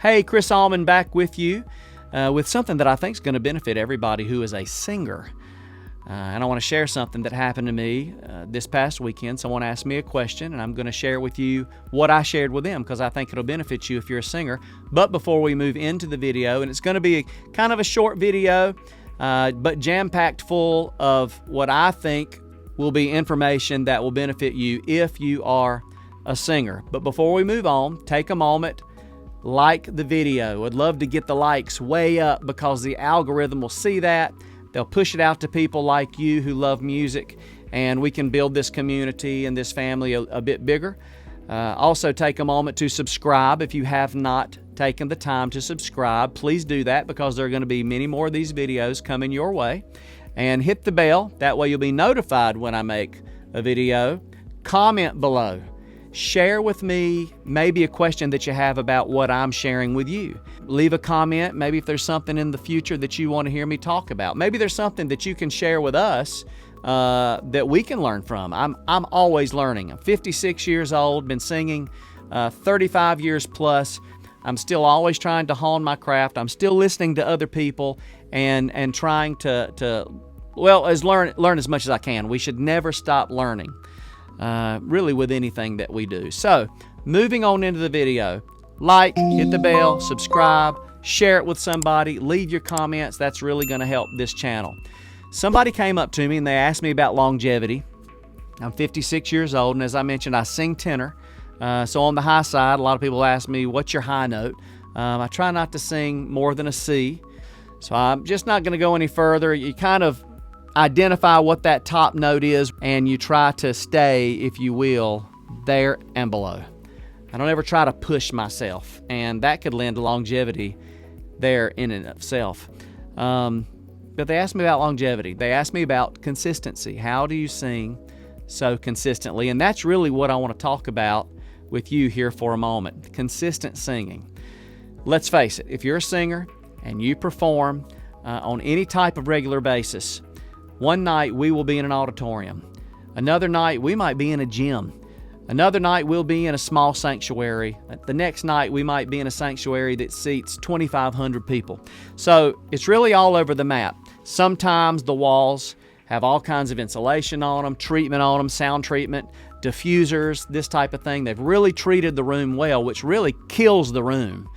Hey, Chris Allman back with you with something that I think is going to benefit everybody who is a singer. And I want to share something that happened to me this past weekend. Someone asked me a question, and I'm going to share with you what I shared with them because I think it'll benefit you if you're a singer. But before we move into the video, and it's going to be kind of a short video, but jam-packed full of what I think will be information that will benefit you if you are a singer. But before we move on, take a moment, like the video. I'd love to get the likes way up because the algorithm will see that. They'll push it out to people like you who love music, and we can build this community and this family a bit bigger. Also, take a moment to subscribe if you have not taken the time to subscribe. Please do that because there are going to be many more of these videos coming your way. And hit the bell. That way you'll be notified when I make a video. Comment below. Share with me maybe a question that you have about what I'm sharing with you. Leave a comment, maybe if there's something in the future that you want to hear me talk about. Maybe there's something that you can share with us that we can learn from. I'm always learning. I'm 56 years old, been singing 35 years plus. I'm still always trying to hone my craft. I'm still listening to other people and trying to learn as much as I can. We should never stop learning. Really with anything that we do. So, moving on into the video, like, hit the bell, subscribe, share it with somebody, leave your comments. That's really going to help this channel. Somebody came up to me and they asked me about longevity. I'm 56 years old, and as I mentioned, I sing tenor. So on the high side, a lot of people ask me, what's your high note? I try not to sing more than a C. So I'm just not going to go any further. You kind of identify what that top note is, and you try to stay, if you will, there and below. I don't ever try to push myself, and that could lend to longevity there in and of itself. But they asked me about longevity. They asked me about consistency. How do you sing so consistently? And that's really what I want to talk about with you here for a moment. Consistent singing. Let's face it, if you're a singer and you perform on any type of regular basis, one night we will be in an auditorium. Another night we might be in a gym. Another night we'll be in a small sanctuary. The next night we might be in a sanctuary that seats 2,500 people. So it's really all over the map. Sometimes the walls have all kinds of insulation on them, treatment on them, sound treatment, diffusers, this type of thing. They've really treated the room well, which really kills the room.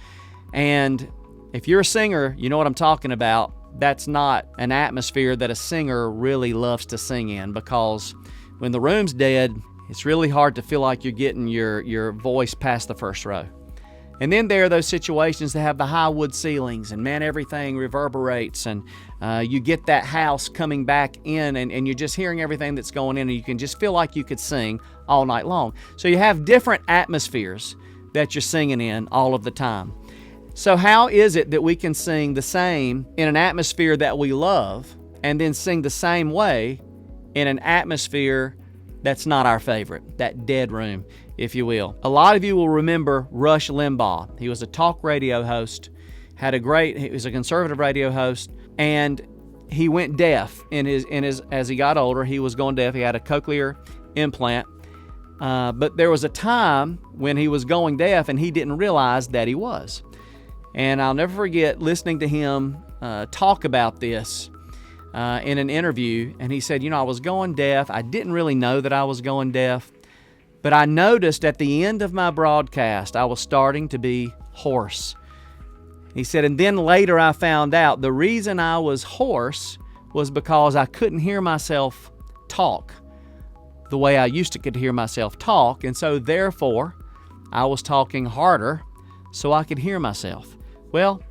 And if you're a singer, you know what I'm talking about. That's not an atmosphere that a singer really loves to sing in, because when the room's dead, it's really hard to feel like you're getting your voice past the first row. And then there are those situations that have the high wood ceilings, and man, everything reverberates, and you get that house coming back in, and you're just hearing everything that's going in, and you can just feel like you could sing all night long. So you have different atmospheres that you're singing in all of the time. So how is it that we can sing the same in an atmosphere that we love and then sing the same way in an atmosphere that's not our favorite, that dead room, if you will? A lot of you will remember Rush Limbaugh. He was a talk radio host, he was a conservative radio host, and he went deaf as he got older. He was going deaf. He had a cochlear implant. But there was a time when he was going deaf and he didn't realize that he was. And I'll never forget listening to him talk about this in an interview. And he said, I was going deaf. I didn't really know that I was going deaf. But I noticed at the end of my broadcast, I was starting to be hoarse. He said, and then later I found out the reason I was hoarse was because I couldn't hear myself talk the way I used to could hear myself talk. And so therefore, I was talking harder so I could hear myself. Well,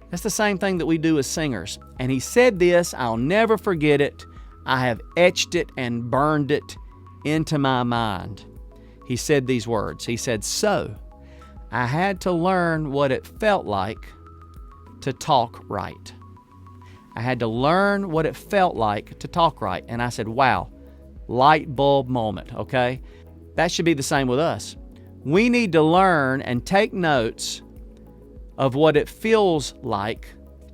that's the same thing that we do as singers. And he said this, I'll never forget it. I have etched it and burned it into my mind. He said these words. He said, so I had to learn what it felt like to talk right. I had to learn what it felt like to talk right. And I said, wow, light bulb moment, okay? That should be the same with us. We need to learn and take notes of what it feels like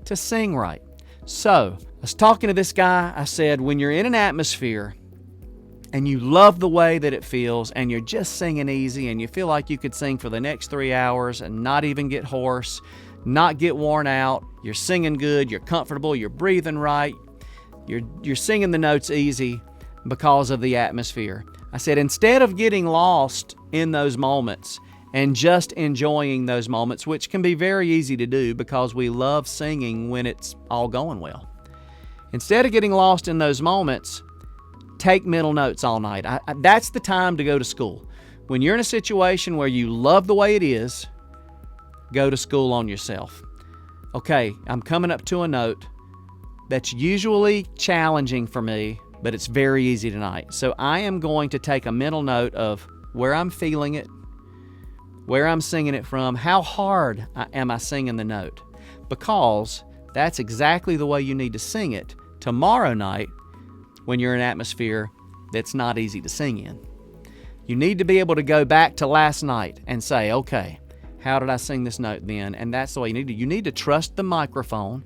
to sing right. So, I was talking to this guy. I said, when you're in an atmosphere and you love the way that it feels, and you're just singing easy, and you feel like you could sing for the next 3 hours and not even get hoarse, not get worn out. You're singing good, you're comfortable, you're breathing right, you're singing the notes easy because of the atmosphere. I said, instead of getting lost in those moments and just enjoying those moments, which can be very easy to do because we love singing when it's all going well. Instead of getting lost in those moments, take mental notes all night. That's the time to go to school. When you're in a situation where you love the way it is, go to school on yourself. Okay, I'm coming up to a note that's usually challenging for me, but it's very easy tonight. So I am going to take a mental note of where I'm feeling it, where I'm singing it from, how hard am I singing the note, because that's exactly the way you need to sing it tomorrow night when you're in an atmosphere that's not easy to sing in. You need to be able to go back to last night and say, okay, how did I sing this note then? And that's the way you need to trust the microphone.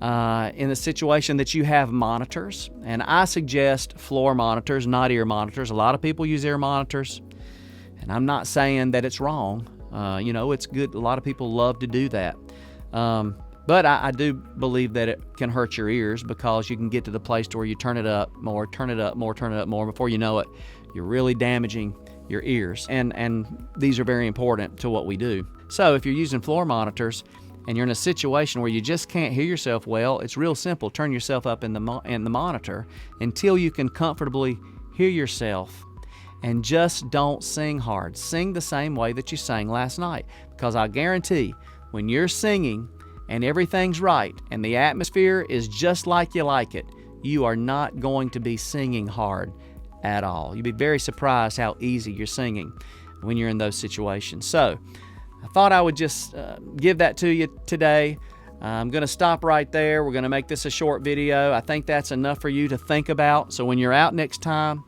In the situation that you have monitors, and I suggest floor monitors, not ear monitors. A lot of people use ear monitors, and I'm not saying that it's wrong. It's good. A lot of people love to do that. But I do believe that it can hurt your ears because you can get to the place to where you turn it up more, turn it up more, turn it up more. Before you know it, you're really damaging your ears. And these are very important to what we do. So if you're using floor monitors and you're in a situation where you just can't hear yourself well, it's real simple. Turn yourself up in the monitor until you can comfortably hear yourself. And just don't sing hard. Sing the same way that you sang last night. Because I guarantee when you're singing and everything's right and the atmosphere is just like you like it, you are not going to be singing hard at all. You'll be very surprised how easy you're singing when you're in those situations. So I thought I would just give that to you today. I'm going to stop right there. We're going to make this a short video. I think that's enough for you to think about. So when you're out next time,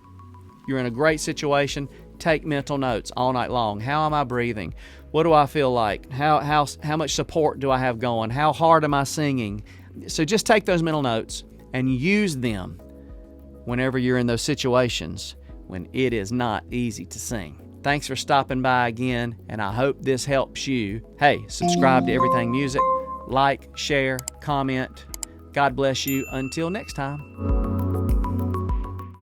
you're in a great situation, take mental notes all night long. How am I breathing? What do I feel like? How much support do I have going? How hard am I singing? So just take those mental notes and use them whenever you're in those situations when it is not easy to sing. Thanks for stopping by again, and I hope this helps you. Hey, subscribe to Everything Music. Like, share, comment. God bless you. Until next time.